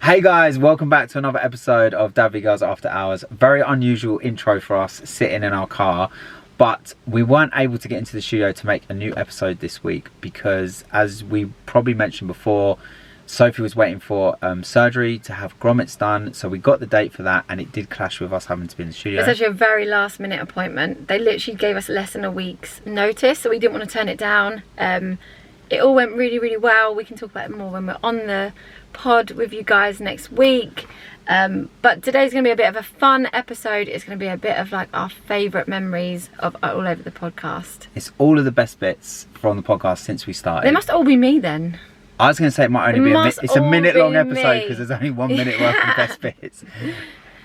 Hey guys, welcome back to another episode of DadVGirls After Hours. Very unusual intro for us sitting in our car, but we weren't able to get into the studio to make a new episode this week because, as we probably mentioned before, Sophie was waiting for surgery to have grommets done, so we got the date for that and it did clash with us having to be in the studio. It was actually a very last minute appointment. They literally gave us less than a week's notice, so we didn't want to turn it down. It all went really, really well. We can talk about it more when we're on the pod with you guys next week. But today's going to be a bit of a fun episode. It's going to be a bit of like our favourite memories of all over the podcast. It's all of the best bits from the podcast since we started. They must all be me then. I was going to say it might only be it's a minute long episode because me. there's only 1 minute worth of best bits.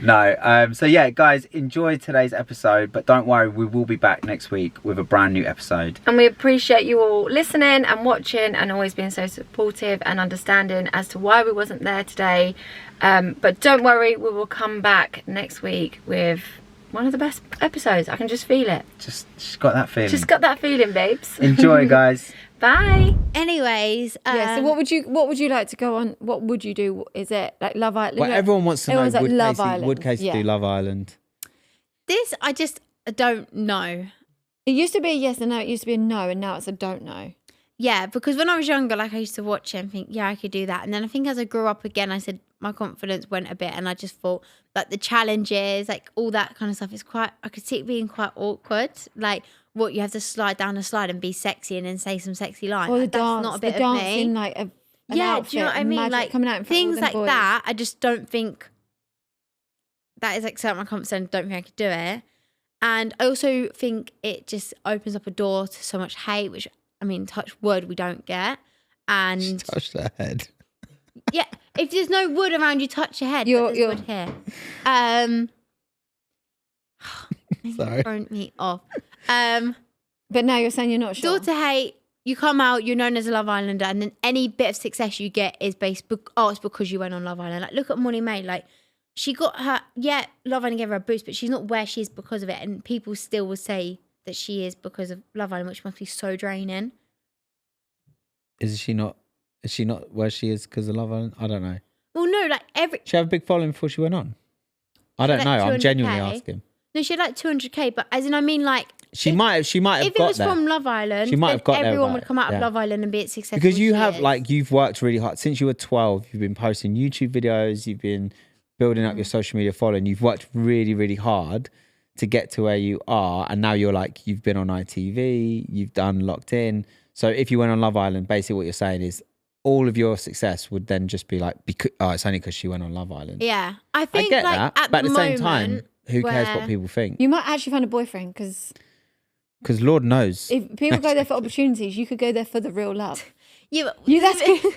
No, so yeah, guys, enjoy today's episode, but don't worry, we will be back next week with a brand new episode. And we appreciate you all listening and watching and always being so supportive and understanding as to why we wasn't there today. But don't worry, we will come back next week with one of the best episodes. I can just feel it. Just got that feeling. Just got that feeling, babes. Enjoy, guys. Bye. Anyways, yeah. So what would you like to go on? What would you do? Is it like Love Island? Well, everyone wants to know. Everyone's like Love would Island. Kaci do Love Island? this I just don't know. It used to be a yes and no. It used to be a no, and now it's a don't know. Yeah, because when I was younger, like I used to watch it and think, yeah, I could do that. And then I think as I grew up again, I said my confidence went a bit, and I just thought like the challenges, like all that kind of stuff is quite. I could see it being quite awkward. Like what you have to slide down a slide and be sexy and then say some sexy lines. Or the Like, that's dance, not a bit the of dancing, me. like an Yeah, outfit, do you know what I and mean? magic Like coming out in front of things all them like boys. that. I just don't think that is like my comfort zone. Don't think I could do it. And I also think it just opens up a door to so much hate, which I mean, touch wood, we don't get. And Touch their head. yeah, if there's no wood around you, touch your head. You're- But there's you're- wood here. Sorry. Thrown me off. But now you're saying you're not sure. Door to hate. You come out, you're known as a Love Islander, and then any bit of success you get is based. It's because you went on Love Island. Like look at Molly May. Like she got her. Yeah, Love Island gave her a boost, but she's not where she is because of it. And people still will say that she is because of Love Island, which must be so draining. Is she not where she is because of Love Island? I don't know. Well, no, like She had a big following before she went on. I don't had know. like I'm genuinely 200K. asking. No, she had like 200K, but as in I mean like. She might have If it got was there. from Love Island, She might then have got there everyone with would come out that, of yeah. Love Island and be as successful. Because you as she have is. you've worked really hard since you were 12. You've been posting YouTube videos. You've been building up your social media following. You've worked really, really hard to get to where you are, and now you've been on ITV. You've done Locked In. So if you went on Love Island, basically what you're saying is all of your success would then just be like, it's only because she went on Love Island. Yeah, I I think get like that, at but at the same moment, time, who cares what where- people think? You might actually find a boyfriend because Because Lord knows. if people go there for opportunities, you could go there for the real love. Yeah, That's good.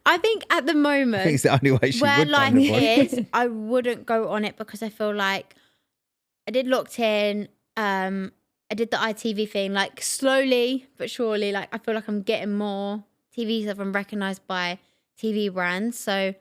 I think at the moment I think it's the only way she where would life find a boyfriend. is, I wouldn't go on it because I feel like I did Locked In. I did the ITV thing, like slowly but surely. Like I feel like I'm getting more TV stuff. I'm recognised by TV brands. So,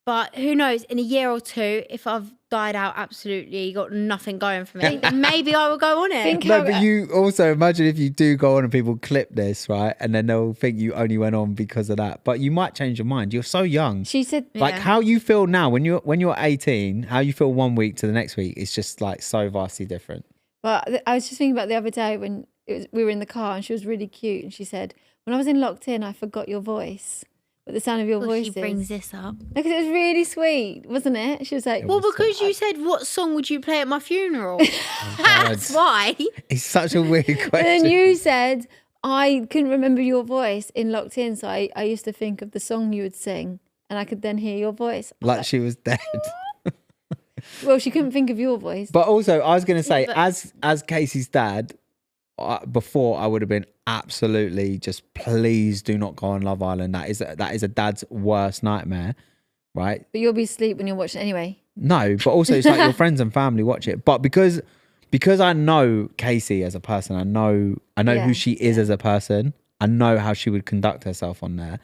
but who knows? In a year or two, if I've died out, absolutely got nothing going for me, then maybe I will go on it. Think No, how- but you also imagine if you do go on and people clip this, right? And then they'll think you only went on because of that. But you might change your mind. You're so young. She said, Like Yeah. how you feel now when you're 18, how you feel 1 week to the next week is just like so vastly different. but I was just thinking about the other day when we were in the car and she was really cute and she said, when I was in Locked In, I forgot your voice. But the sound of your Well, voice she brings this up. Because it was really sweet, wasn't it? She was like, Well, because you said, what song would you play at my funeral? Oh, That's why. It's such a weird question. and then you said, I couldn't remember your voice in Locked In. So I used to think of the song you would sing and I could then hear your voice. I was like she was dead. well, she couldn't think of your voice. But also, I was going to say, but- as Casey's dad, before I would have been absolutely just, please do not go on Love Island. That is a dad's worst nightmare, right? But you'll be asleep when you're watching anyway. No, but also it's like your friends and family watch it. But because I know Kaci as a person, I know Yeah, who she is as a person. I know how she would conduct herself on there,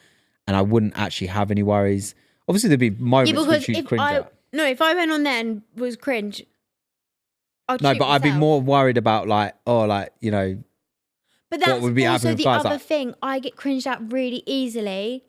and I wouldn't actually have any worries. Obviously, there'd be moments Yeah, which because you'd cringe at. if I went on there and was cringe, I'd No, shoot but I'd be myself. more worried about like, you know, But that's would be also happening the first, other like- thing. I get cringed at really easily,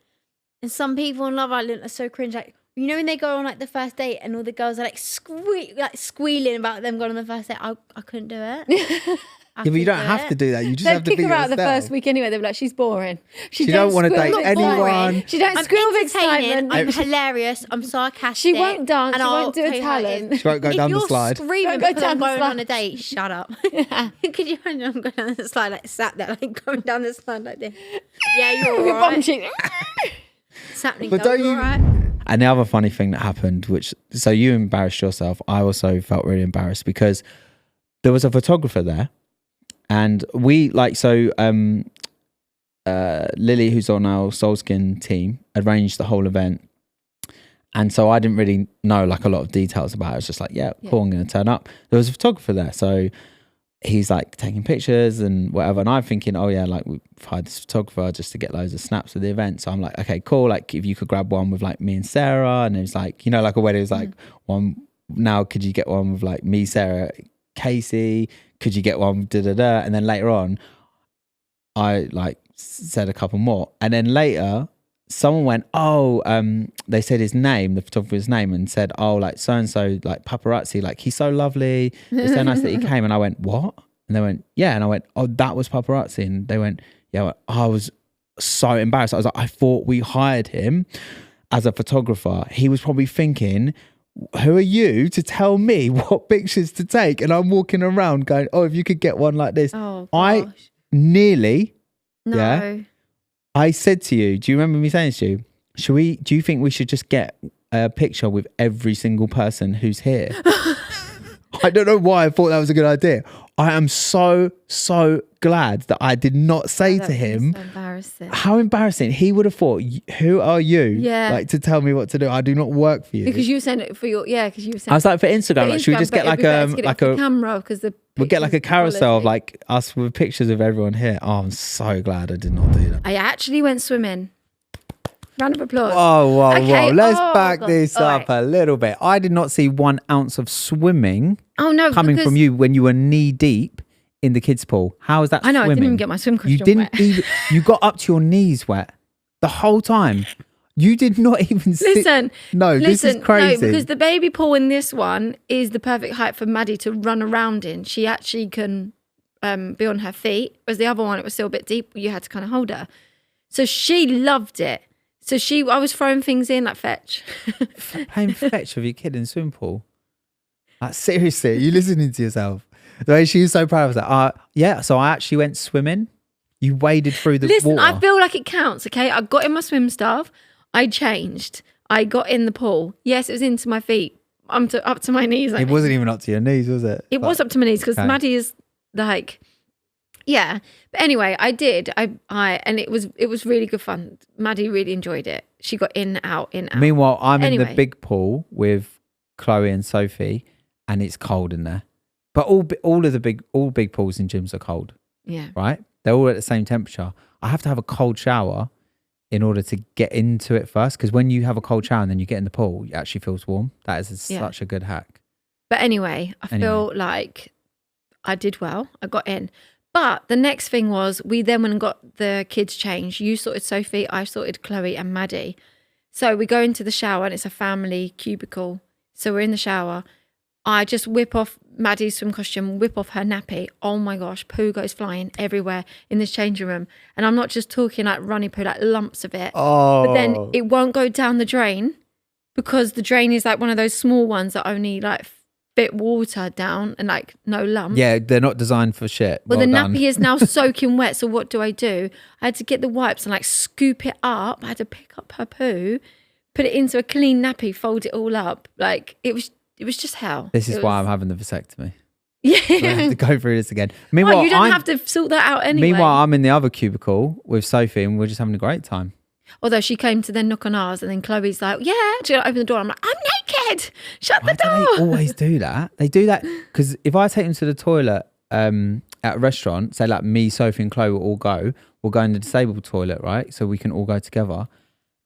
and some people on Love Island are so cringe. Like You know when they go on like the first date and all the girls are like squealing about them going on the first date? I couldn't do it. Yeah, but you don't have to do that. You just have to They'd be kick her out the yourself. first week anyway. They'd be like, she's boring. She don't want to squeal date with anyone. boring. She don't I'm squeal with entertaining, excitement. I'm hilarious. I'm sarcastic. She won't dance. and She I'll won't do a tell you how it talent. is. She won't go down the slide. If you're screaming Won't go because I'm down the going on slide. a date, shut up. Could you imagine I'm going down the slide, like sat there, like going down the slide like this? Yeah, you're all Your bum right. cheek. It's happening, But girl, don't you're you- all right. And the other funny thing that happened, so you embarrassed yourself. I also felt really embarrassed because there was a photographer there, and we Lily, who's on our Soulskin team, arranged the whole event. And so I didn't really know like a lot of details about it. I was just like, yeah, cool, I'm going to turn up. There was a photographer there. So he's like taking pictures and whatever. And I'm thinking, oh yeah, like we've hired this photographer just to get loads of snaps of the event. So I'm like, okay, cool. Like if you could grab one with like me and Sarah. And it was like, you know, like a wedding, it was like one, now could you get one with like me, Sarah, Kaci? Could you get one with da-da-da? And then later on, I like said a couple more. And then later, someone went, they said his name, the photographer's name, and said, oh, like so-and-so, like paparazzi, like he's so lovely. It's so nice that he came. And I went, what? And they went, yeah. And I went, oh, that was paparazzi. And they went, yeah. I was so embarrassed. I was like, I thought we hired him as a photographer. He was probably thinking, who are you to tell me what pictures to take? And I'm walking around going, oh, if you could get one like this. Oh, I gosh. nearly, No. yeah. I said to you, do you remember me saying to you, do you think we should just get a picture with every single person who's here? I don't know why I thought that was a good idea. I am so glad that I did not say to him, So embarrassing. how embarrassing. He would have thought, who are you? Yeah. Like to tell me what to do. I do not work for you. Because you sent it for your, because you sent I was like, for Instagram, for like, should we Instagram, just but get it'd like be better to get it off the a camera because the we'll get like a pictures carousel of quality. like us with pictures of everyone here. Oh, I'm so glad I did not do that. I actually went swimming. Round of applause. Whoa. Okay, Let's oh, back God. this All up a little bit. I did not see 1 ounce of swimming Oh no, coming because from you when you were knee deep in the kids' pool. How is that I know, swimming? I didn't even get my swim You costume didn't wet. even, you got up to your knees wet the whole time. You did not even sit. Listen, This is crazy. No, because the baby pool in this one is the perfect height for Maddie to run around in. She actually can be on her feet, whereas the other one, it was still a bit deep. You had to kind of hold her. So she loved it. So I was throwing things in like fetch. Playing fetch with your kid in the swimming pool. Like, seriously, are you listening to yourself? The way she was so proud of that. Yeah, so I actually went swimming. You waded through the Listen, water. I feel like it counts, okay? I got in my swim stuff. I changed. I got in the pool. Yes, it was into my feet. Up to my knees. It wasn't even up to your knees, was it? It was up to my knees because Okay. Maddie is like, yeah. But anyway, I did. And it was really good fun. Maddie really enjoyed it. She got in, out. Meanwhile, I'm in the Anyway. big pool with Chloe and Sophie, and it's cold in there. But all big pools in gyms are cold, Yeah. right? They're all at the same temperature. I have to have a cold shower in order to get into it first, because when you have a cold shower and then you get in the pool, it actually feels warm. That is such a good hack. But anyway, I feel like I did well. I got in. But the next thing was we then went and got the kids changed. You sorted Sophie, I sorted Chloe and Maddie. So we go into the shower and it's a family cubicle. So we're in the shower. I just whip off Maddie's swim costume, whip off her nappy. Oh my gosh, poo goes flying everywhere in this changing room. And I'm not just talking like runny poo, like lumps of it. Oh. But then it won't go down the drain because the drain is like one of those small ones that only like fit water down and like no lump. Yeah, they're not designed for shit. Well, Well the done. nappy is now soaking wet. So what do? I had to get the wipes and like scoop it up. I had to pick up her poo, put it into a clean nappy, fold it all up. Like it was just hell. This is It why was- I'm having the vasectomy. Yeah. We have to go through this again. Well, Meanwhile, you don't have to sort that out anyway. Meanwhile, I'm in the other cubicle with Sophie, and we're just having a great time. Although she came to then knock on ours, and then Chloe's like, "Yeah," she opened the door. I'm like, "I'm naked. Shut Why the do door." they always do that? They do that because if I take them to the toilet at a restaurant, say like me, Sophie, and Chloe will all go. We'll go in the disabled toilet, right? So we can all go together.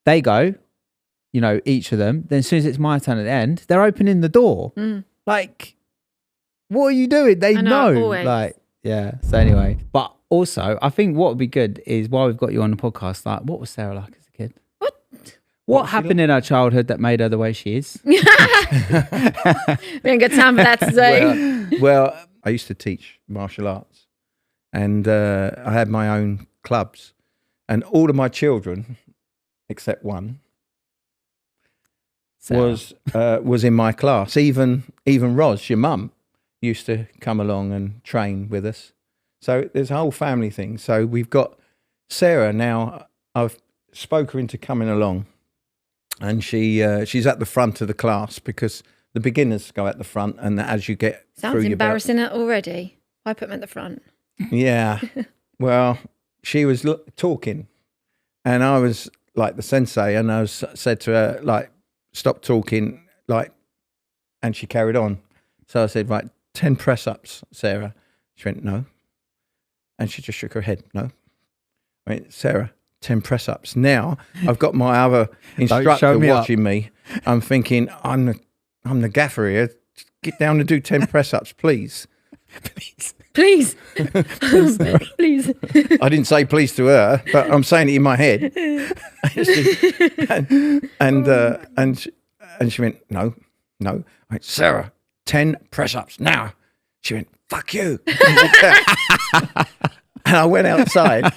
They go, you know, each of them. Then as soon as it's my turn at the end, they're opening the door. Like, what are you doing? They I know, always. Like, yeah. So anyway, but also, I think what would be good is while we've got you on the podcast, like, what was Sarah like as a kid? What? What happened in her childhood that made her the way she is? We ain't got time for that today. Well, I used to teach martial arts, and I had my own clubs, and all of my children, except one, was in my class. Even Roz, your mum, used to come along and train with us. So there's a whole family thing. So we've got Sarah now. I've spoke her into coming along, and she's at the front of the class because the beginners go at the front, and as you get Sounds through embarrassing already. I put them at the front. Yeah. Well, she was talking, and I was like the sensei, and I said to her, like, stop talking, like, and she carried on. So I said, right, 10 press-ups, Sarah. She went, no. And she just shook her head, no. I went, Sarah, 10 press-ups. Now I've got my other instructor watching me. I'm thinking, I'm the gaffer here. Get down and do 10 press-ups, please. Please. Please. I didn't say please to her, but I'm saying it in my head. and she went, no. I went, Sarah, 10 press-ups now. She went, fuck you. And I went outside,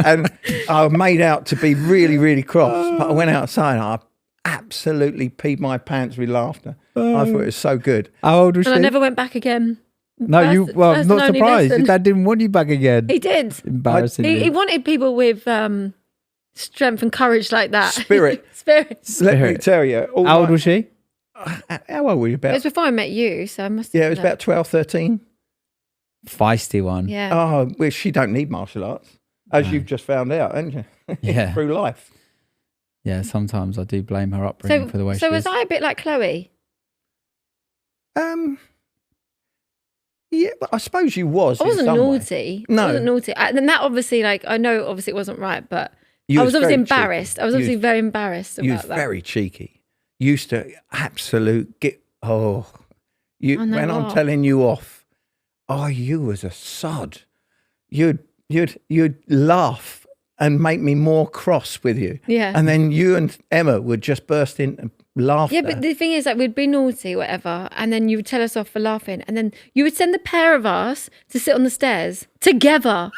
and I made out to be really, really cross. But I went outside, and I absolutely peed my pants with laughter. I thought it was so good. How old was she? And I never went back again. No, I'm not surprised. Your dad didn't want you back again. He did. Embarrassing. He wanted people with strength and courage like that. Spirit. Let me tell you. How old was she? How old were you? It was before I met you, so I must have Yeah, it was about 12, 13. Feisty one. Yeah. Oh, well, she don't need martial arts, as you've just found out, haven't you? Yeah. Through life. Yeah, sometimes I do blame her upbringing for the way she is. So was I a bit like Chloe? Yeah, but I suppose you was. I wasn't in some naughty. Way. No. I wasn't naughty. And that obviously, like, I know obviously it wasn't right, but You I was obviously very embarrassed. cheeky. I was obviously very embarrassed You about was that. very cheeky. Used to absolute get. Oh, Oh, no, when I'm what? telling you off. Oh, you was a sod. You'd laugh and make me more cross with you. Yeah. And then you and Emma would just burst into laughter. Yeah, but the thing is, like, we'd be naughty, whatever, and then you would tell us off for laughing, and then you would send the pair of us to sit on the stairs together.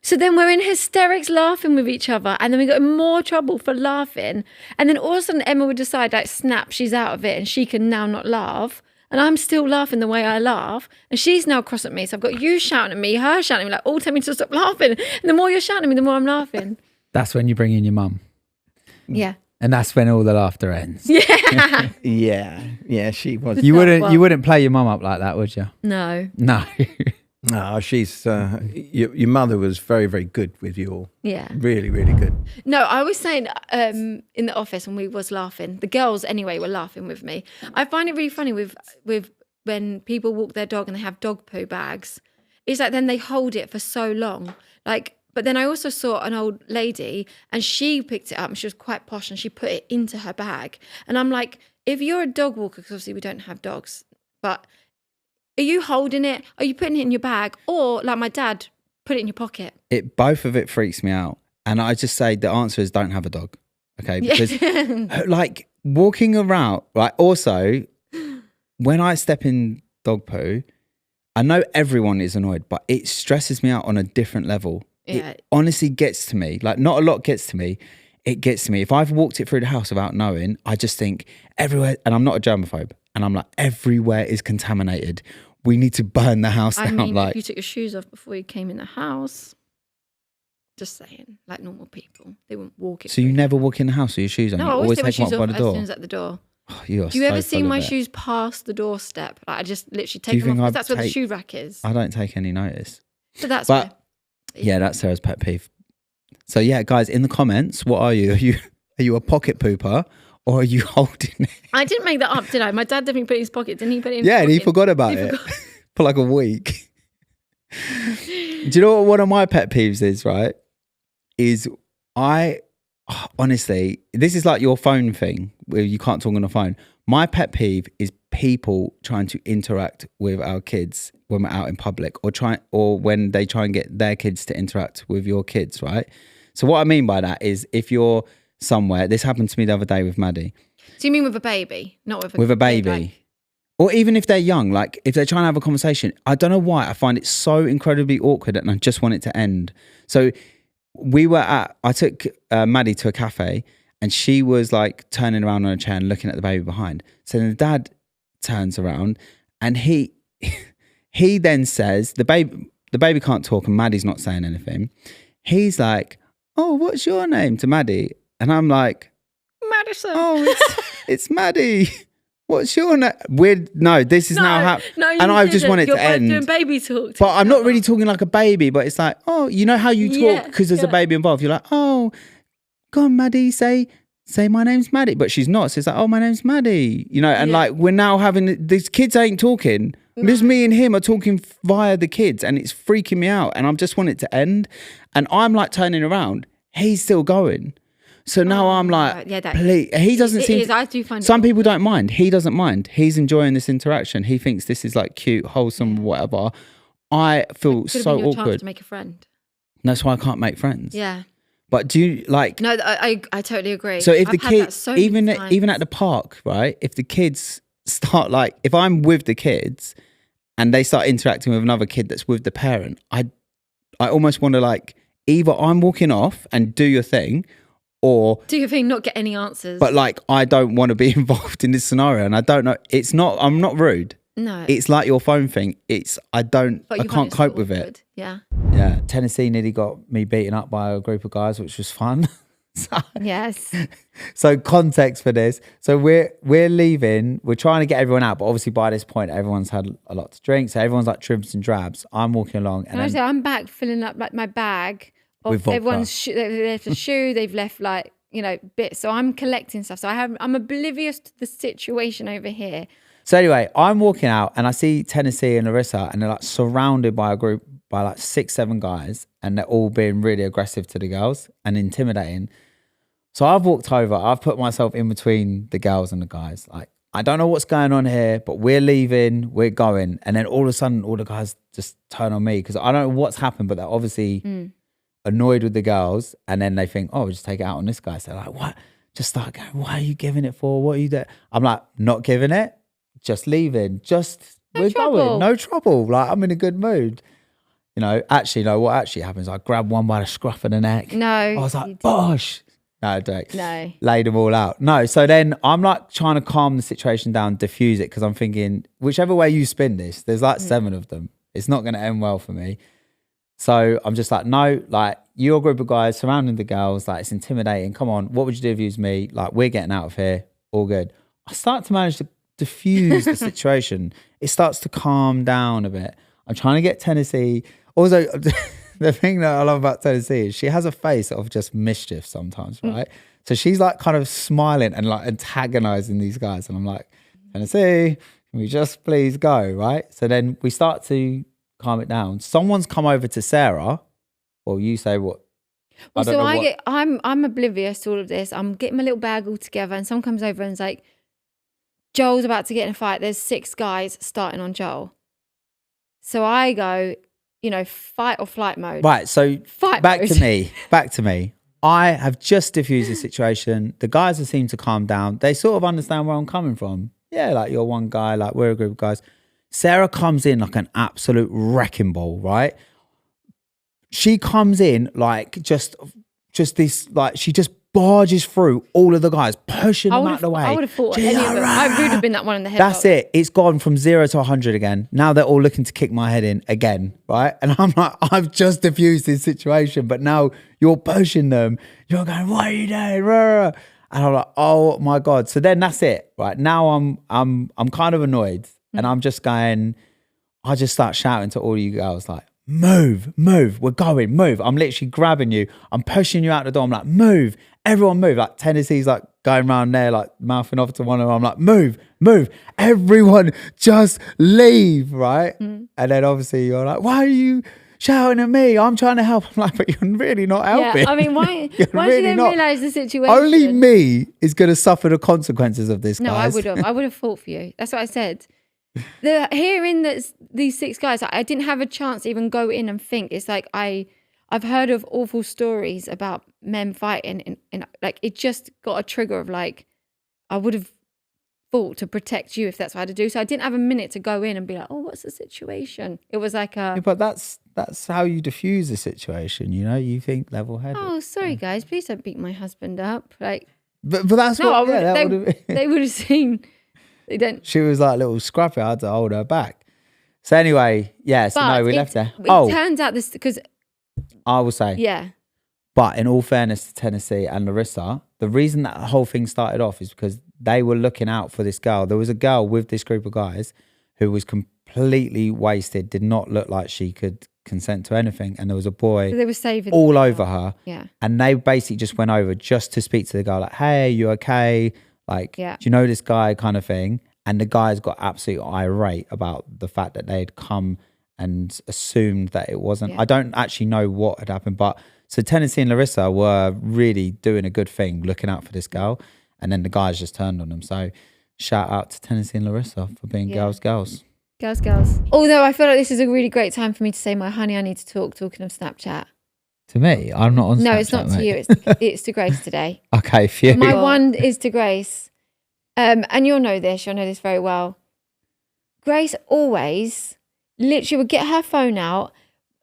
So then we're in hysterics laughing with each other, and then we got in more trouble for laughing. And then all of a sudden Emma would decide, like, snap, she's out of it, and she can now not laugh. And I'm still laughing the way I laugh, and she's now cross at me. So I've got you shouting at me, her shouting at me, like, all telling me to stop laughing. And the more you're shouting at me, the more I'm laughing. That's when you bring in your mum. Yeah. And that's when all the laughter ends. Yeah. Yeah, she was. You wouldn't play your mum up like that, would you? No. No. No, she's your mother was very, very good with you all. Yeah. Really, really good. No, I was saying in the office when we was laughing, the girls anyway were laughing with me. I find it really funny with when people walk their dog and they have dog poo bags. It's like then they hold it for so long. Like, but then I also saw an old lady and she picked it up and she was quite posh and she put it into her bag. And I'm like, if you're a dog walker, because obviously we don't have dogs, but are you holding it? Are you putting it in your bag? Or like my dad, put it in your pocket? Both of it freaks me out. And I just say the answer is don't have a dog. Okay. Because like walking around, like also when I step in dog poo, I know everyone is annoyed, but it stresses me out on a different level. Yeah. It honestly gets to me. Like not a lot gets to me. It gets to me. If I've walked it through the house without knowing, I just think everywhere, and I'm not a germaphobe, and I'm like, everywhere is contaminated. We need to burn the house down. I mean, like, you took your shoes off before you came in the house. Just saying, like normal people, they wouldn't walk it. so you never walk in the house with your shoes on? No, You I always take my take them shoes up by off the as door? soon as at the door. Oh, you are Do you so ever see full my of it. shoes past the doorstep? Like I just literally Do you take them think off. I'd 'Cause that's where the take- shoe rack is. I don't take any notice. So that's But why. yeah, that's Sarah's pet peeve. So yeah, guys, in the comments, what are you? Are you a pocket pooper or are you holding it? I didn't make that up, did I? My dad definitely put it in his pocket. Didn't he put it in his Yeah, pocket? and he forgot about it for like a week. Do you know what one of my pet peeves is, right? Is honestly, this is like your phone thing where you can't talk on the phone. My pet peeve is people trying to interact with our kids when we're out in public or when they try and get their kids to interact with your kids, right? So what I mean by that is if you're somewhere. This happened to me the other day with Maddie. So you mean with a baby, not with a With a baby. like- Or even if they're young, like if they're trying to have a conversation, I don't know why I find it so incredibly awkward and I just want it to end. So I took Maddie to a cafe and she was like turning around on a chair and looking at the baby behind. So then the dad turns around and he then says, the baby can't talk and Maddie's not saying anything. He's like, oh, what's your name to Maddie? And I'm like, Madison. oh, it's Maddie. What's your name? No, this is now happening. No, and I just want it to end. You're both doing baby talk. But I'm not really talking like a baby, but it's like, oh, you know how you talk because there's a baby involved. You're like, oh, go on, Maddie, say my name's Maddie. But she's not. So it's like, oh, my name's Maddie. You know, and like we're now having, these kids ain't talking. Just me and him are talking via the kids and it's freaking me out. And I just want it to end. And I'm like turning around. He's still going. So now I'm like, please. He doesn't seem. I do find some people don't mind. He doesn't mind. He's enjoying this interaction. He thinks this is like cute, wholesome, whatever. I feel so awkward. Chance to make a friend. That's why I can't make friends. Yeah. But do you like? No, I totally agree. So if the kids, even at the park, right? If the kids start like, if I'm with the kids, and they start interacting with another kid that's with the parent, I almost want to like, either I'm walking off and do your thing. Or do your thing, not get any answers. But like, I don't want to be involved in this scenario, and I don't know. I'm not rude. No, it's like your phone thing. I can't cope with it. Yeah. Yeah. Tennessee nearly got me beaten up by a group of guys, which was fun. Yes. So context for this. So we're leaving. We're trying to get everyone out, but obviously by this point, everyone's had a lot to drink. So everyone's like tribs and drabs. I'm walking along, and I'm back filling up like my bag. Everyone's they've left a shoe, they've left like, you know, bits. So I'm collecting stuff. So I'm oblivious to the situation over here. So anyway, I'm walking out and I see Tennessee and Larissa and they're like surrounded by a group by like 6-7 guys and they're all being really aggressive to the girls and intimidating. So I've walked over, I've put myself in between the girls and the guys. Like, I don't know what's going on here, but we're leaving, we're going. And then all of a sudden, all the guys just turn on me because I don't know what's happened, but they're obviously annoyed with the girls. And then they think, oh, we'll just take it out on this guy. So they're like, what? Just start going, why are you giving it for? What are you doing? I'm like, not giving it, just leaving. We're going, no trouble. Like, I'm in a good mood. You know, actually, no, what actually happens, I grab one by the scruff of the neck. No. I was like, bosh. No, don't. No. Laid them all out. No, so then I'm like trying to calm the situation down, diffuse it, because I'm thinking, whichever way you spin this, there's like 7 of them. It's not going to end well for me. So I'm just like, no, like, you're a group of guys surrounding the girls, like, it's intimidating. Come on, what would you do if you was me? Like, we're getting out of here. All good. I start to manage to diffuse the situation. It starts to calm down a bit. I'm trying to get Tennessee. Also, the thing that I love about Tennessee is she has a face of just mischief sometimes, right? So she's like kind of smiling and like antagonizing these guys. And I'm like, Tennessee, can we just please go, right? So then we start to calm it down. Someone's come over to Sarah. Well, you say what? Well, I'm oblivious to all of this. I'm getting my little bag all together and someone comes over and is like, Joel's about to get in a fight. There's 6 guys starting on Joel. So I go, you know, fight or flight mode. Right, so back to me. I have just diffused the situation. The guys have seemed to calm down. They sort of understand where I'm coming from. Yeah, like, you're one guy, like, we're a group of guys. Sarah comes in like an absolute wrecking ball, right? She comes in like just this, like, she just barges through all of the guys, pushing them out of the way. I would have thought any of them. I would have been that one in the head. That's it. It's gone from 0 to 100 again. Now they're all looking to kick my head in again, right? And I'm like, I've just diffused this situation, but now you're pushing them. You're going, what are you doing? And I'm like, oh my God. So then that's it, right? Now I'm kind of annoyed, and I'm just going. I just start shouting to all you girls like, move, we're going, move. I'm literally grabbing you. I'm pushing you out the door. I'm like, move. Everyone move. Like, Tennessee's like going around there, like mouthing off to one of them. I'm like, move. Everyone just leave, right? And then obviously you're like, why are you shouting at me? I'm trying to help. I'm like, but you're really not helping. Yeah, I mean, why really did they realise the situation? Only me is going to suffer the consequences of this, No, guys. I would have fought for you. That's what I said. Hearing that these 6 guys, I didn't have a chance to even go in and think. It's like I I've heard of awful stories about men fighting, and like it just got a trigger of like, I would have fought to protect you if that's what I had to do. So I didn't have a minute to go in and be like, oh, what's the situation? It was like Yeah, but that's how you diffuse the situation, you know? You think level-headed. oh, sorry guys, please don't beat my husband up. Like, But that's no, what that would have they would have seen. They don't. She was like a little scruffy. I had to hold her back. So anyway, yeah, so But no, we left there. It turns out this, because, I will say. yeah. But in all fairness to Tennessee and Larissa, the reason that whole thing started off is because they were looking out for this girl. There was a girl with this group of guys who was completely wasted, did not look like she could consent to anything. And there was a boy So they were saving all the girl. over her. Yeah. And they basically just went over just to speak to the girl, like, hey, you okay? Like, Yeah. do you know this guy, kind of thing? And the guys got absolutely irate about the fact that they'd come and assumed that it wasn't. Yeah. I don't actually know what had happened, but so Tennessee and Larissa were really doing a good thing, looking out for this girl, and then the guys just turned on them. So shout out to Tennessee and Larissa for being girls. Girls. Although I feel like this is a really great time for me to say, my honey, I need to talk, talking of Snapchat. To me, I'm not on No, Snapchat, it's not to mate. you. It's to Grace today. Okay, phew. My one is to Grace. And you'll know this very well. Grace always literally would get her phone out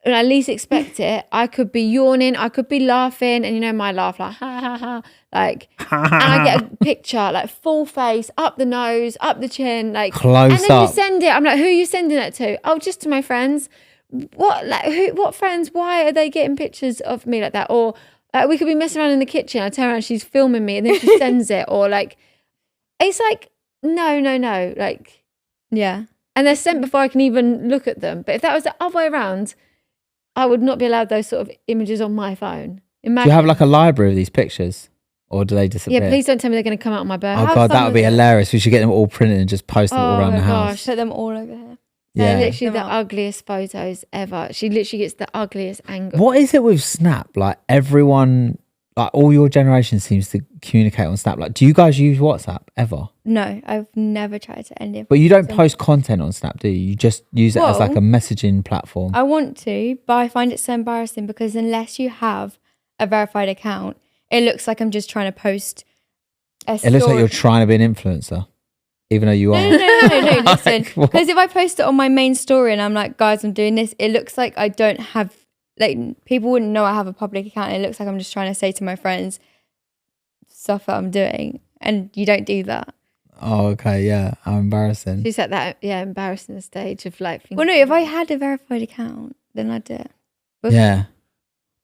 and I least expect it. I could be yawning, I could be laughing, and you know my laugh, like ha ha ha, like, and I get a picture, like full face, up the nose, up the chin, like Close and then up. you send it. I'm like, who are you sending it to? Oh, just to my friends. What, like, who? What friends? Why are they getting pictures of me like that? Or we could be messing around in the kitchen. I turn around, she's filming me, and then she sends it. Or like, it's like, no, like, Yeah. and they're sent before I can even look at them. But if that was the other way around, I would not be allowed those sort of images on my phone. Imagine. Do you have like a library of these pictures? Or do they disappear? Yeah, please don't tell me they're going to come out on my birthday. Oh God, that would be hilarious. We should get them all printed and just post them all Oh around the my house. gosh. Put them all over here. They're Yeah. literally the Them up. ugliest photos ever. She literally gets the ugliest angle. What is it with Snap? Like everyone, like all your generation seems to communicate on Snap. Like, do you guys use WhatsApp ever? No, I've never tried to any of But you don't them. post content on Snap, do you? You just use it as like a Well, messaging platform. I want to, but I find it so embarrassing because unless you have a verified account, it looks like I'm just trying to post a It looks like story. you're trying to be an influencer, even though you are. No, listen. Like, what? Because if I post it on my main story and I'm like, guys, I'm doing this, it looks like I don't have, like, people wouldn't know I have a public account. It looks like I'm just trying to say to my friends stuff that I'm doing. And you don't do that. Oh, okay, yeah. How embarrassing. She's at that, embarrassing stage of like. Well, no, if I had a verified account, then I'd do it. But Yeah.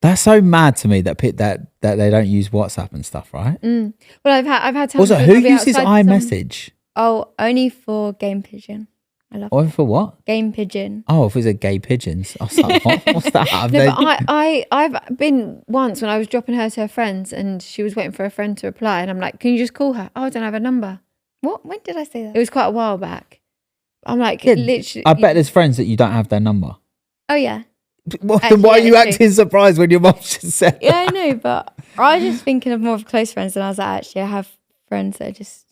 That's so mad to me that that they don't use WhatsApp and stuff, right? Well, I've had times. Also, when who I'll be uses outside some- iMessage? Oh, only for Game Pigeon. I love Or for what? Game Pigeon. Oh, if it's a gay pigeons. I was like, what's that? Have No, they- but I've been once when I was dropping her to her friends and she was waiting for a friend to reply and I'm like, can you just call her? Oh, I don't have a number. What? When did I say It that? was quite a while back. I'm like, Yeah, literally. I bet there's friends that you don't have their number. Oh, yeah. Well, Actually, then why are yeah, you it's acting surprised when your mum just said Yeah, I know, but I was just thinking of more of close friends, and I was like, actually, I have friends that are just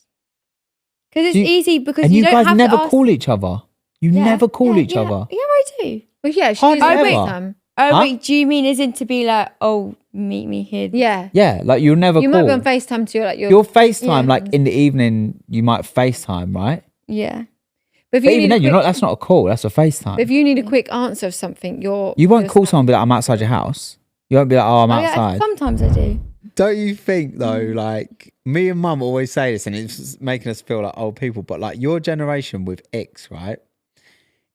because it's Do you- easy because and you don't guys have never to ask... call each other. You Yeah, never call yeah, each yeah. other. Yeah, I do. Well, yeah, she Hardly uses ever. FaceTime. Oh, Huh? wait, do you mean as in to be like, oh, meet me here? Yeah. Yeah, like you'll never You call. might be on FaceTime to your You'll FaceTime Yeah. like in the evening. You might FaceTime, right? Yeah. But if But you even need a then, you're quick- not. That's not a call. That's a FaceTime. if you need a quick answer of something, You won't call someone and be like, "I'm outside your house." You won't be like, "Oh, I'm Oh, yeah, outside." sometimes I do. Don't you think though? Like me and Mum always say this, and it's making us feel like old people. But like your generation with X, right?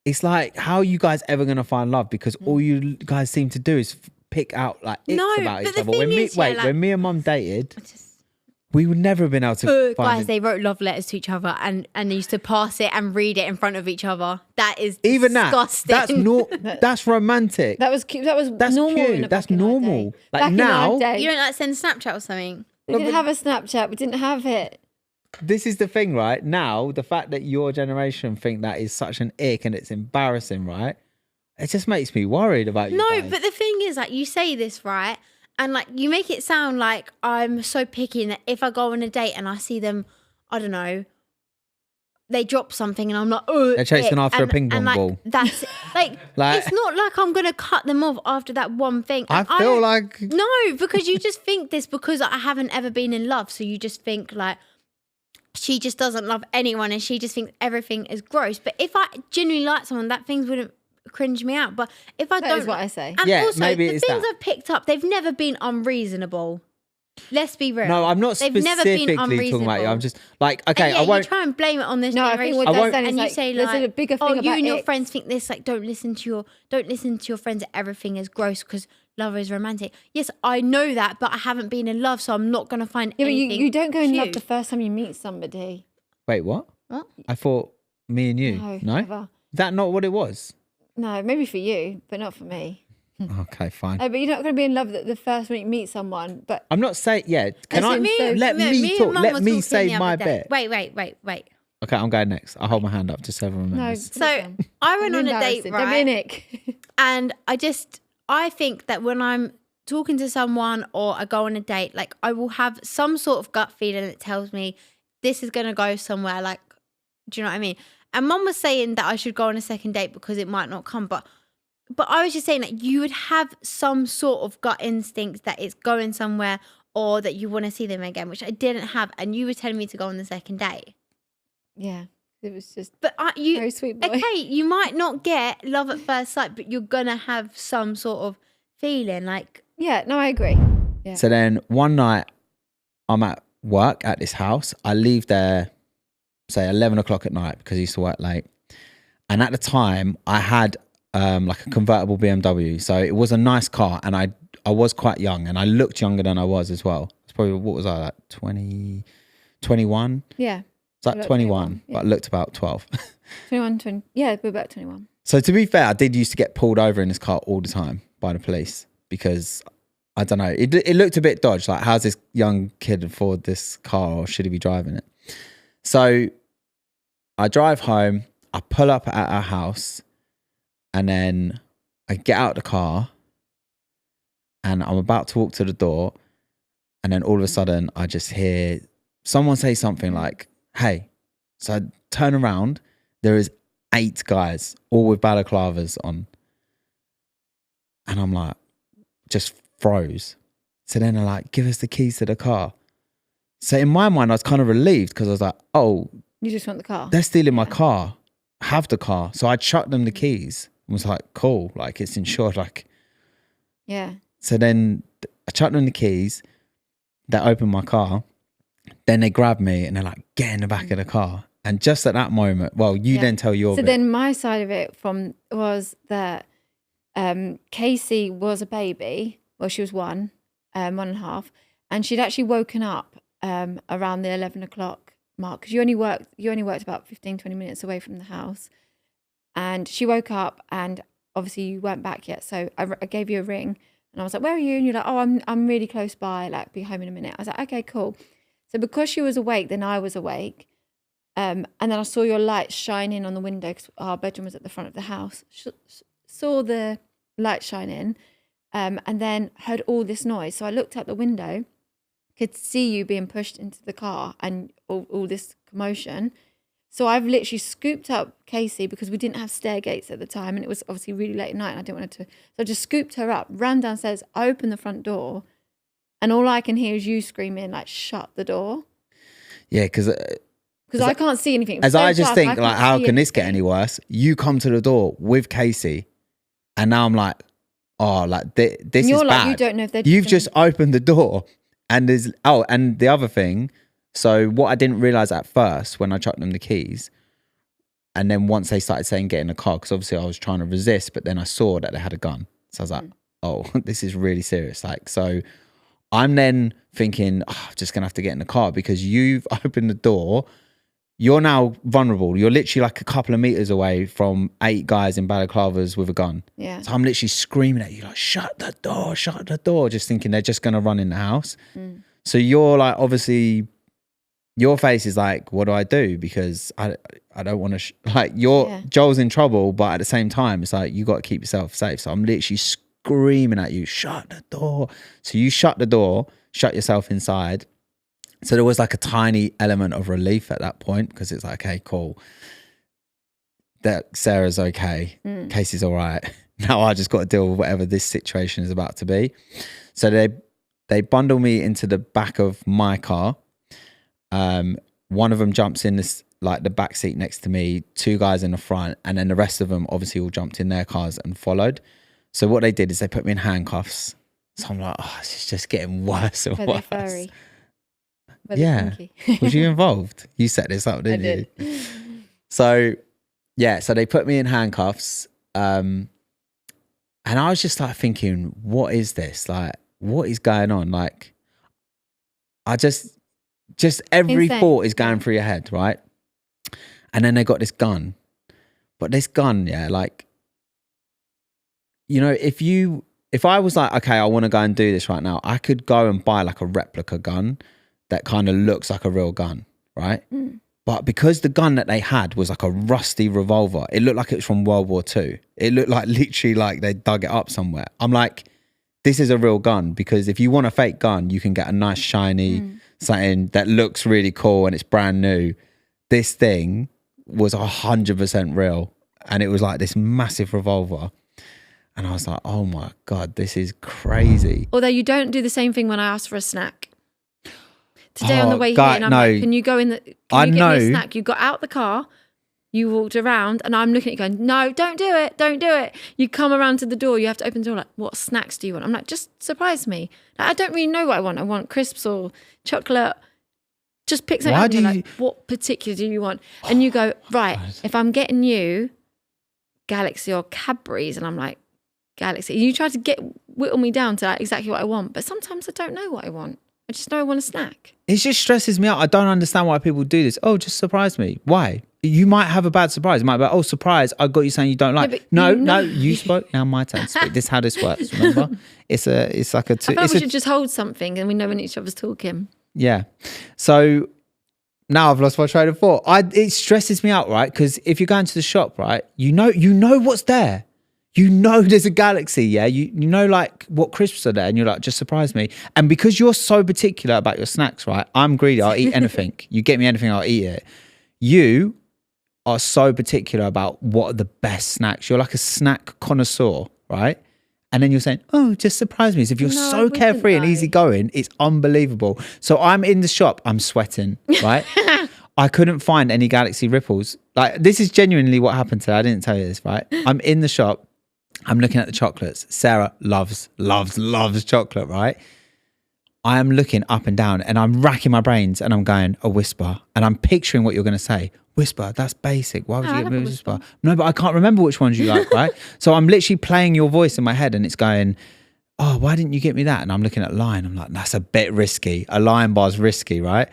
It's like, how are you guys ever gonna find love? Because all you guys seem to do is pick out like X No, about but each the other. When thing me, is, yeah, like- when me and Mum dated, we would never have been able to find guys, they wrote love letters to each other and they used to pass it and read it in front of each other. That is even disgusting. that's romantic. That was cute. That was That's normal. cute. In That's back in our normal. day. Like Back in our now- day, You don't like send Snapchat or something? we didn't have a Snapchat. We didn't have it. This is the thing, right? Now, the fact that your generation think that is such an ick and it's embarrassing, right? It just makes me worried about you No, guys. but the thing is, like, you say this, right? And, like, you make it sound like I'm so picky and that if I go on a date and I see them, I don't know, they drop something and I'm like, oh, They're chasing after a ping pong like, ball. That's like, Like- it's not like I'm gonna cut them off after that one thing. I And feel like no, because you just think this because I haven't ever been in love, so you just think like she just doesn't love anyone and she just thinks everything is gross. But if I genuinely like someone, that things wouldn't cringe me out. But if I That don't, is what I say. and Yeah, also maybe the it's things that. I've picked up, they've never been unreasonable. Let's be real. no, I'm not They've never been specifically talking about you. unreasonable. I'm just like, okay, And yeah, I won't. you try and blame it on this No, I generation. think what I they're won't- saying is and you like, say there's like, a bigger thing oh, about you and your it. friends think this. Like, don't listen to your friends. That everything is gross because love is romantic. Yes, I know that, but I haven't been in love, so I'm not gonna find Yeah, but anything. you don't go in love cute. the first time you meet somebody. Wait, what? What? I thought me and you. No, No, never. Is that not what it was? No, maybe for you, but not for me. Okay, fine. But you're not going to be in love the first time you meet someone. But I'm not saying. Yeah, can I Listen, let No, me and talk? Mum Let were me talking say the other my day. bit. Wait. Okay, I'm going next. I'll hold my hand up just so everyone no, remembers. So I went on a date, Don't be a right? Nick. And I think that when I'm talking to someone or I go on a date, like I will have some sort of gut feeling that tells me this is going to go somewhere. Like, do you know what I mean? And Mum was saying that I should go on a second date because it might not come. But I was just saying that you would have some sort of gut instinct that it's going somewhere or that you want to see them again, which I didn't have. And you were telling me to go on the second date. Yeah, it was just But very sweet boy. okay, you might not get love at first sight, but you're going to have some sort of feeling like, Yeah, no, I agree. Yeah. So then one night, I'm at work at this house. I leave there, say 11 o'clock at night because I used to work late. And at the time, I had like a convertible BMW. So it was a nice car, and I was quite young, and I looked younger than I was as well. It's probably, what was I, like 20, 21? Yeah, It's like About 21, 21, but I looked about 12. 21, 20. Yeah, we're about 21. So to be fair, I did used to get pulled over in this car all the time by the police because, I don't know, it looked a bit dodgy. Like, how's this young kid afford this car, or should he be driving it? So I drive home, I pull up at our house, and then I get out the car and I'm about to walk to the door, and then all of a sudden I just hear someone say something like, hey. So I turn around, there is 8 guys, all with balaclavas on. And I'm like, just froze. So then they're like, give us the keys to the car. So in my mind, I was kind of relieved because I was like, oh, You just want the car. they're stealing my car. Have the car. So I chucked them the keys and was like, cool, like it's insured. Like, Yeah. so then I chucked them the keys. They opened my car. Then they grabbed me and they're like, get in the back of the car. And just at that moment, well, you Yeah. then tell your So bit. then my side of it was that Kaci was a baby. Well, she was 1.5, and she'd actually woken up around the 11 o'clock mark because you only worked about 15-20 minutes away from the house, and she woke up and obviously you weren't back yet. So I gave you a ring and I was like, where are you? And you're like, oh, I'm really close by, like be home in a minute. I was like, okay, cool. So because she was awake, then I was awake. And then I saw your light shining on the window because our bedroom was at the front of the house. Saw the light shine in, and then heard all this noise. So I looked out the window, could see you being pushed into the car and all this commotion. So I've literally scooped up Kaci because we didn't have stair gates at the time, and it was obviously really late at night and I didn't want her to. So I just scooped her up, ran downstairs, opened the front door, and all I can hear is you screaming, like, shut the door. Yeah, because I can't see anything. as So I just dark, think, can't like, how see can this get anything. any worse? You come to the door with Kaci, and now I'm like, oh, like this And is you're like, bad. you don't know if they're You've gonna- just opened the door, and and the other thing. So what I didn't realize at first when I chucked them the keys, and then once they started saying get in the car, because obviously I was trying to resist, but then I saw that they had a gun, so I was like, oh, this is really serious. Like, so I'm then thinking, oh, I'm just gonna have to get in the car because you've opened the door. You're now vulnerable. You're literally like a couple of meters away from 8 guys in balaclavas with a gun. Yeah. So I'm literally screaming at you like, shut the door, just thinking they're just going to run in the house. So you're like, obviously, your face is like, what do I do? Because I don't want to, Yeah. Joel's in trouble, but at the same time, it's like, you got to keep yourself safe. So I'm literally screaming at you, shut the door. So you shut the door, shut yourself inside. So there was like a tiny element of relief at that point because it's like, okay, cool. That Sarah's okay. Casey's all right. Now I just got to deal with whatever this situation is about to be. So they bundle me into the back of my car. One of them jumps in this like the back seat next to me, 2 guys in the front, and then the rest of them obviously all jumped in their cars and followed. So what they did is they put me in handcuffs. So I'm like, oh, it's just getting worse and worse. Furry. Yeah. Was you involved? You set this up, didn't you? So yeah, so they put me in handcuffs. And I was just like thinking, what is this? Like, what is going on? Like, I just every Insane. thought is going through your head, right? And then they got this gun. But this gun, yeah, like, you know, if I was like, okay, I want to go and do this right now, I could go and buy like a replica gun that kind of looks like a real gun, right? But because the gun that they had was like a rusty revolver, it looked like it was from World War II. It looked like literally like they dug it up somewhere. I'm like, this is a real gun, because if you want a fake gun, you can get a nice shiny something that looks really cool and it's brand new. This thing was 100% real, and it was like this massive revolver. And I was like, oh my God, this is crazy. Although you don't do the same thing when I ask for a snack. Today on the way God, here, and I'm no. like, can you go in the, can you get me a snack? You got out the car, you walked around, and I'm looking at you going, no, don't do it, don't do it. You come around to the door, you have to open the door, like, what snacks do you want? I'm like, just surprise me. Like, I don't really know what I want. I want crisps or chocolate. Just pick something up and you're like, what particular do you want? And you go, right, if I'm getting you Galaxy or Cadbury's, and I'm like, Galaxy. You try to whittle me down to like exactly what I want, but sometimes I don't know what I want. I just know I want a snack. It just stresses me out. I don't understand why people do this. Oh, just surprise me. Why? You might have a bad surprise. You might be like, oh, surprise, I got you something you don't like. Yeah, no, you spoke. Now my turn to speak. This is how this works, remember? It's like a... I feel like we should just hold something and we know when each other's talking. Yeah. So now I've lost my train of thought. It stresses me out, right? Because if you're going to the shop, right, you know what's there. You know there's a Galaxy, yeah? You know like what crisps are there, and you're like, just surprise me. And because you're so particular about your snacks, right? I'm greedy, I'll eat anything. You get me anything, I'll eat it. You are so particular about what are the best snacks. You're like a snack connoisseur, right? And then you're saying, oh, just surprise me. As if you're so carefree and easygoing, it's unbelievable. So I'm in the shop, I'm sweating, right? I couldn't find any Galaxy Ripples. Like, this is genuinely what happened today. I didn't tell you this, right? I'm in the shop. I'm looking at the chocolates. Sarah loves chocolate, right? I am looking up and down and I'm racking my brains and I'm going, a Whisper. And I'm picturing what you're going to say. Whisper, that's basic. Why would you get me a Whisper? No, but I can't remember which ones you like, right? So I'm literally playing your voice in my head and it's going, oh, why didn't you get me that? And I'm looking at Lion. I'm like, that's a bit risky. A Lion bar's risky, right?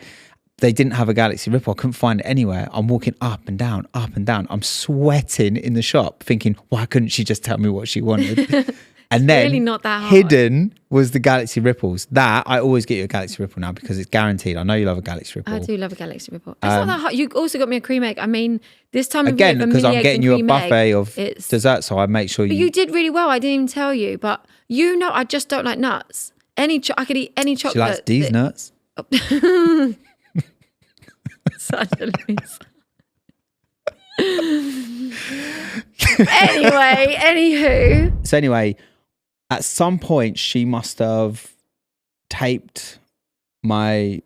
They didn't have a Galaxy Ripple. I couldn't find it anywhere. I'm walking up and down, up and down. I'm sweating in the shop thinking, why couldn't she just tell me what she wanted? And then really not that hard. Hidden was the Galaxy Ripples. That, I always get you a Galaxy Ripple now because it's guaranteed. I know you love a Galaxy Ripple. I do love a Galaxy Ripple. It's not that hard. You also got me a cream egg. I mean, this time of again, year, because I'm getting you a buffet of desserts, dessert, so I make sure But you did really well. I didn't even tell you. But you know, I just don't like nuts. I could eat any chocolate. She likes these nuts. Such a loser. Anywho. So anyway, at some point she must have taped my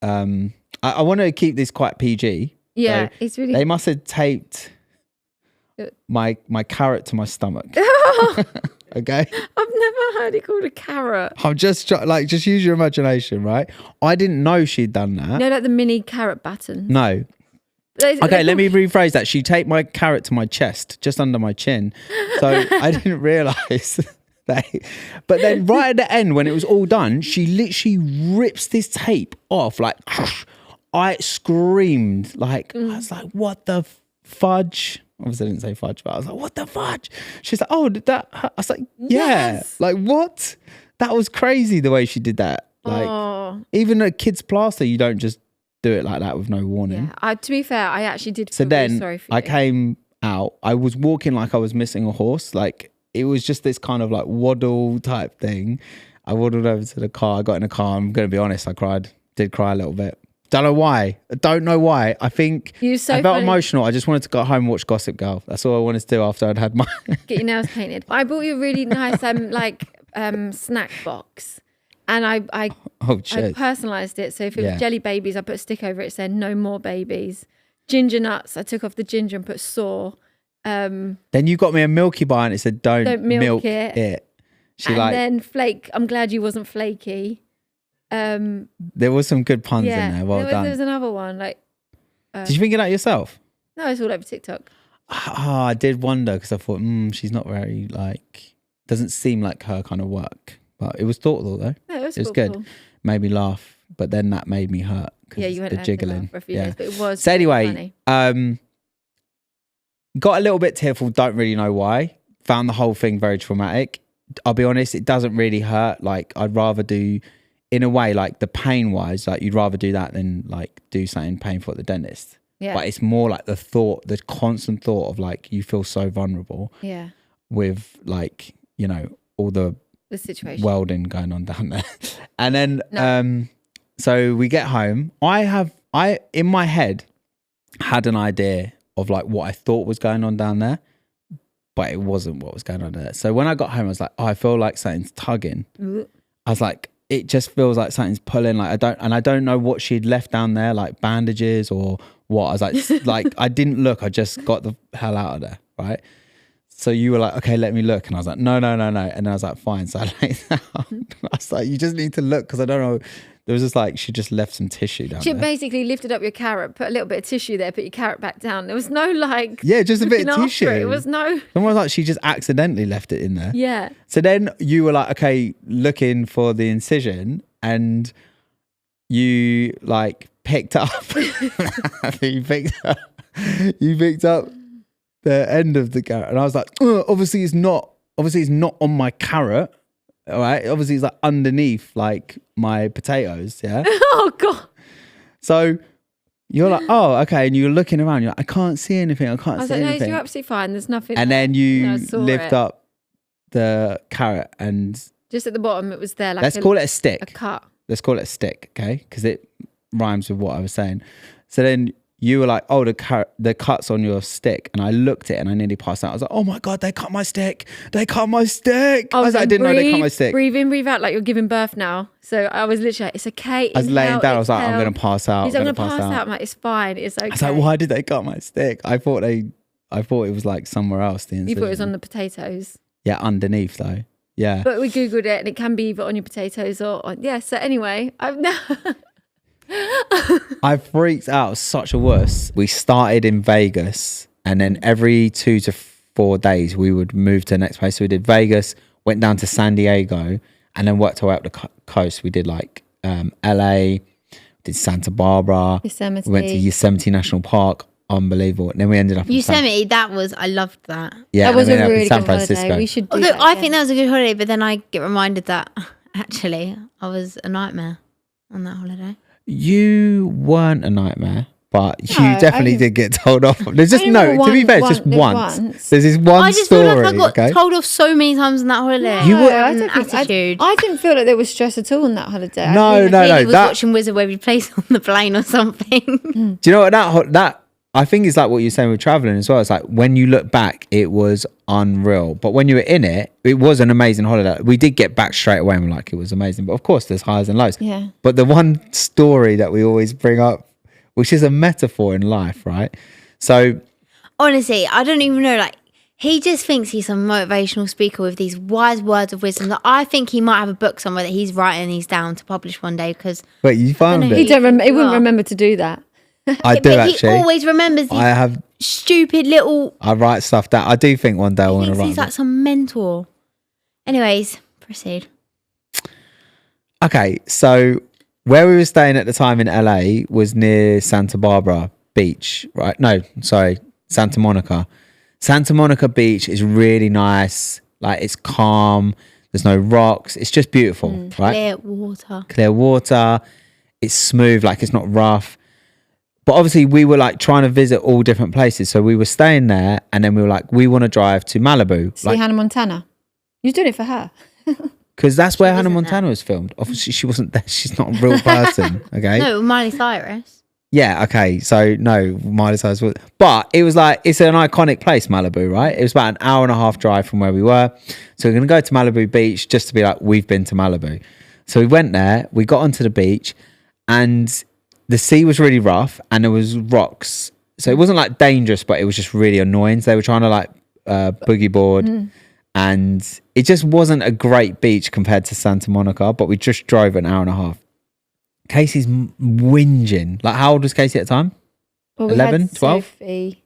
I want to keep this quite PG. Yeah, so it's really they must have taped my carrot to my stomach. Okay. I've never heard it called a carrot. I'm just just use your imagination, right? I didn't know she'd done that. No, like the mini carrot button. No. Okay, let me rephrase that. She taped my carrot to my chest, just under my chin. So I didn't realise that. But then right at the end, when it was all done, she literally rips this tape off. Like, I screamed. Like, I was like, what the fudge? Obviously I didn't say fudge, but I was like, what the fudge? She's like, oh, did that hurt? I was like, yeah. Yes. Like, what? That was crazy the way she did that. Like, even a kid's plaster, you don't just do it like that with no warning. Yeah, to be fair, I actually did feel so then really sorry for you. I came out, I was walking like I was missing a horse. Like, it was just this kind of like waddle type thing. I waddled over to the car, I got in the car, I'm going to be honest, I cried Did cry a little bit. Don't know why. I think You so I felt funny. emotional. I just wanted to go home and watch Gossip Girl. That's all I wanted to do after I'd had my. Get your nails painted. I bought you a really nice snack box, and I Oh shit. personalised it. So if it Yeah. was jelly babies, I put a stick over it saying "No more babies." Ginger nuts, I took off the ginger and put sore. Then you got me a Milky Bar and it said don't milk it. She And like then flake. I'm glad you wasn't flaky. there was some good puns in there. Well done. There was another one like. Did you think of that yourself? No, it's all over TikTok. I did wonder because I thought, she's not very like, doesn't seem like her kind of work. But it was thoughtful though. No, it was, It was thoughtful. good. Made me laugh, but then that made me hurt. 'Cause Yeah, you went the out to laugh jiggling. for a few days, but it was So anyway, funny. got a little bit tearful. Don't really know why. Found the whole thing very traumatic. I'll be honest, it doesn't really hurt. Like I'd rather do, in a way, like the pain wise, like you'd rather do that than like do something painful at the dentist. Yeah, But it's more like the constant thought of like you feel so vulnerable yeah, with like, you know, all the the situation. welding going on down there. And then No. so we get home. I in my head had an idea of like what I thought was going on down there, but it wasn't what was going on there. So when I got home, I was like, I feel like something's tugging. I was like, it just feels like something's pulling. Like I don't know what she'd left down there, like bandages or what. I was like, I didn't look. I just got the hell out of there, right? So you were like, okay, let me look. And I was like, no. And then I was like, fine. So I laid down. I was like, you just need to look because I don't know. There was just like, she just left some tissue down She there. basically lifted up your carrot, put a little bit of tissue there, put your carrot back down. There was no like. Yeah, just a bit of looking after tissue. It was no. Someone was like, she just accidentally left it in there. Yeah. So then you were like, okay, looking for the incision and you like picked up, you picked up the end of the carrot. And I was like, obviously it's not on my carrot. All right. Obviously it's like underneath like my potatoes. Yeah. Oh God. So you're like, oh, okay. And you're looking around. You're like, I can't see anything. I can't I was see like, no, anything. you're absolutely fine. There's nothing. And there. then you I saw lift it. up the carrot and Just at the bottom, it was there. Like let's call it a stick. a cut. Let's call it a stick, okay? Because it rhymes with what I was saying. So then you were like, oh, the cut's on your stick. And I looked at it and I nearly passed out. I was like, oh my God, they cut my stick. They cut my stick. I was like, I didn't know they cut my stick. Breathe in, breathe out like you're giving birth now. So I was literally like, it's okay. I was laying down. I was like, I'm going to pass out. He's like, I'm I'm going going to to pass out. I'm like, it's fine. It's okay. I was like, why did they cut my stick? I thought it was like somewhere else. The You incision. thought it was on the potatoes. Yeah, underneath though. Yeah. But we Googled it and it can be either on your potatoes or on. Yeah. So anyway, I freaked out, such a wuss. We started in Vegas and then every 2 to 4 days we would move to the next place. So we did Vegas, went down to San Diego and then worked our way up the coast. We did like LA, did Santa Barbara, Yosemite. we went to Yosemite National Park. Unbelievable. And then we ended up in Yosemite, I loved that. Yeah, That was and then a we ended up in really San good Francisco. holiday. We should do Although that I again. think that was a good holiday, but then I get reminded that actually I was a nightmare on that holiday. You weren't a nightmare, but you No, definitely I- did get told off. There's just I no, remember to be fair, it's just once. once. There's this one I just story, feel like I got okay? told off so many times on that holiday. You were- I an don't think- attitude. I didn't feel like there was stress at all on that holiday. I No, think- no, Clearly was that, watching Wizard Where We Place on the plane or something. do you know what that I think it's like what you're saying with traveling as well. It's like when you look back, it was unreal. But when you were in it, it was an amazing holiday. We did get back straight away and we're like, it was amazing. But of course, there's highs and lows. Yeah. But the one story that we always bring up, which is a metaphor in life, right? So Honestly, I don't even know. Like, he just thinks he's some motivational speaker with these wise words of wisdom. That I think he might have a book somewhere that he's writing these down to publish one day. Because wait, you found know it? He don't. He wouldn't Well. remember to do that. I do but he actually. always remembers these I have. stupid little. I write stuff down. I do think one day I He want to thinks write. he's like some mentor. Anyways, proceed. Okay, so where we were staying at the time in LA was near Santa Barbara Beach, right? No, sorry, Santa Monica. Santa Monica Beach is really nice. Like, it's calm. There's no rocks. It's just beautiful, right? Clear water. Clear water. It's smooth, like it's not rough. But obviously we were like trying to visit all different places. So we were staying there and then we were like, we want to drive to Malibu. See Like, Hannah Montana. You're doing it for her. Because that's where Hannah wasn't Montana was filmed. Obviously, she wasn't there. She's not a real person. Okay. No, Miley Cyrus. Yeah. Okay. So no, Miley Cyrus was, but it was like it's an iconic place, Malibu, right? It was about an hour and a half drive from where we were. So we're gonna go to Malibu Beach just to be like, we've been to Malibu. So we went there. We got onto the beach, and the sea was really rough, and there was rocks. So it wasn't like dangerous, but it was just really annoying. So they were trying to like boogie board, and it just wasn't a great beach compared to Santa Monica. But we just drove an hour and a half. Casey's whinging. Like, how old was Casey at the time? Well, 11, 12? Sophie.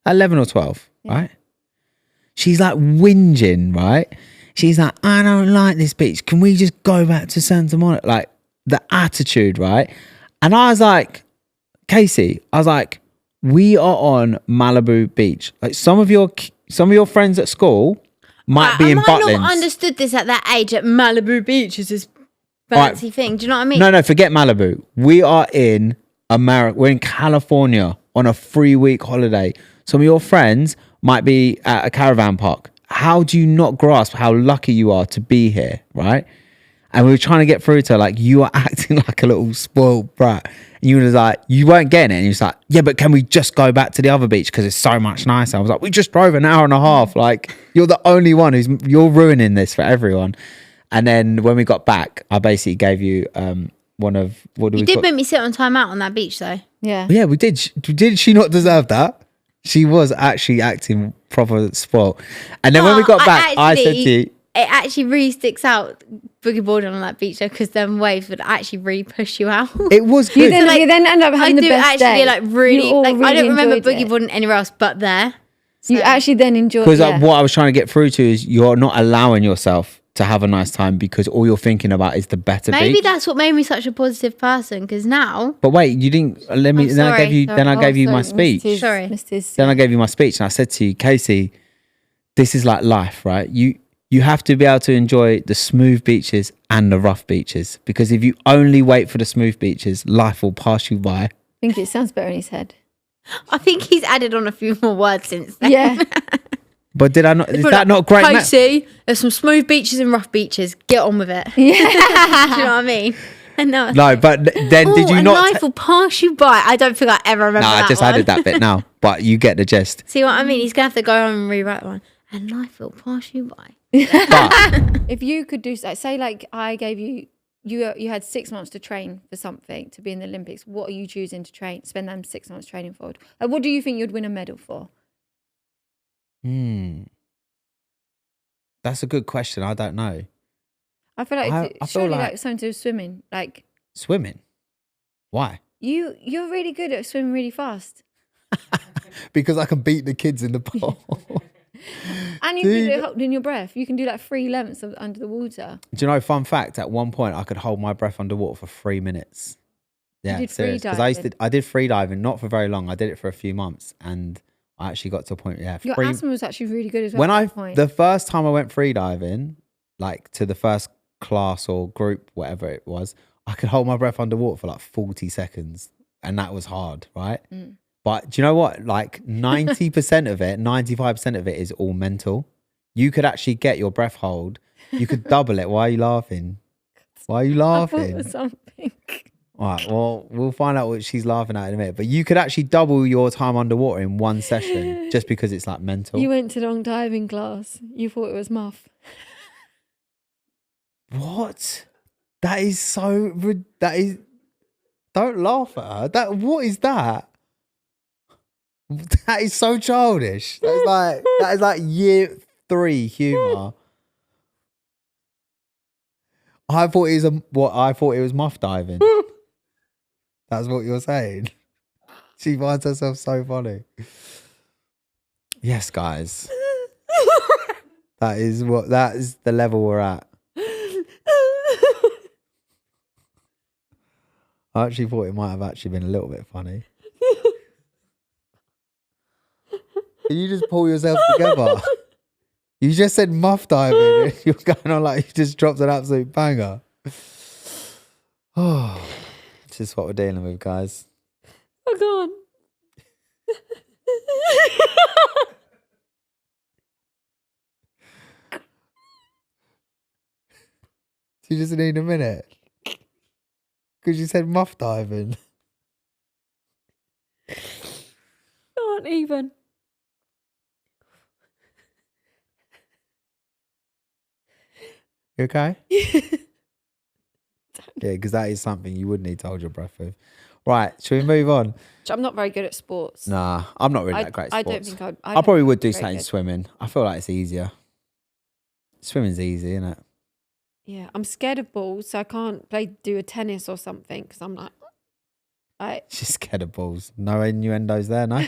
11 or 12, right? She's like whinging, right? She's like, I don't like this beach. Can we just go back to Santa Monica? Like, the attitude, right? And I was like, Casey, I was like, we are on Malibu Beach. Like, some of your friends at school might be in Butlins. I might not understood this at that age. At Malibu Beach is this fancy thing. Do you know what I mean? No, forget Malibu. We are in America. We're in California on a 3-week holiday. Some of your friends might be at a caravan park. How do you not grasp how lucky you are to be here, right? And we were trying to get through to her, like, you are acting like a little spoiled brat. And you was like, you weren't getting it. And you was like, yeah, but can we just go back to the other beach because it's so much nicer? I was like, we just drove an hour and a half. Like, you're the only one you're ruining this for everyone. And then when we got back, I basically gave you one of You did make me sit on time out on that beach, though. Yeah. Yeah, we did. Did she not deserve that? She was actually acting proper spoiled. And then when we got back, I said to you, it actually really sticks out boogie boarding on that beach though, because them waves would actually really push you out. it was good. You then end up having the best day. Like really, You all like I don't remember enjoyed boogie it. boarding anywhere else but there. You actually then enjoy it. Because what I was trying to get through to is you're not allowing yourself to have a nice time because all you're thinking about is the better Maybe beach. that's what made me such a positive person. Because now, But wait, you didn't let me. I'm Then I gave sorry. you. Then I gave you my speech. Sorry. Then I gave you my speech, and I said to you, Casey, this is like life, right? You have to be able to enjoy the smooth beaches and the rough beaches, because if you only wait for the smooth beaches, life will pass you by. I think it sounds better in his head. I think he's added on a few more words since then. Yeah. But did I not? Is that not great? Casey, there's some smooth beaches and rough beaches. Get on with it. Yeah. Do you know what I mean? And no, But then did you not? Life will pass you by. I don't think I ever remember No, that I just one. added that bit now. But you get the gist. See what I mean? He's going to have to go home and rewrite one. And life will pass you by. But If you could do, say like I gave you had 6 months to train for something to be in the Olympics, what are you choosing to spend them 6 months training for? Like, what do you think you'd win a medal for? That's a good question. I don't know. I feel like I surely feel like something to do with swimming. Like Swimming. Why? you're really good at swimming really fast. Because I can beat the kids in the pool. And you can do it holding your breath. You can do like 3 lengths under the water. Do you know, fun fact, at one point I could hold my breath underwater for 3 minutes. Yeah, did serious. Because I did free diving, not for very long. I did it for a few months, and I actually got to a point, Your asthma was actually really good as well. When at that point. the first time I went free diving, like to the first class or group, whatever it was, I could hold my breath underwater for like 40 seconds, and that was hard, right? But do you know what? Like 90% of it, 95% of it is all mental. You could actually get your breath hold. You could double it. Why are you laughing? Why are you I thought laughing? it was something. All right, well, we'll find out what she's laughing at in a minute. But you could actually double your time underwater in one session just because it's like mental. You went to long diving class. You thought it was muff. What? That is so... That is... Don't laugh at her. What is that? That is so childish. That is like year 3 humour. I thought it was muff diving. That's what you're saying. She finds herself so funny. Yes, guys. That is the level we're at. I actually thought it might have actually been a little bit funny. You just pull yourself together. You just said muff diving and you're going on like you just dropped an absolute banger. Oh, this is what we're dealing with, guys. Oh, God. you just need a minute? Because you said muff diving. Can't even. You okay? Yeah, because that is something you would need to hold your breath with. Right, should we move on? I'm not very good at sports. Nah, I'm not really that great at sports. I don't think I probably would do very something good. swimming. I feel like it's easier. Swimming's easy, isn't it? Yeah, I'm scared of balls, so I can't do a tennis or something because I'm like, She's scared of balls. No innuendos there, no?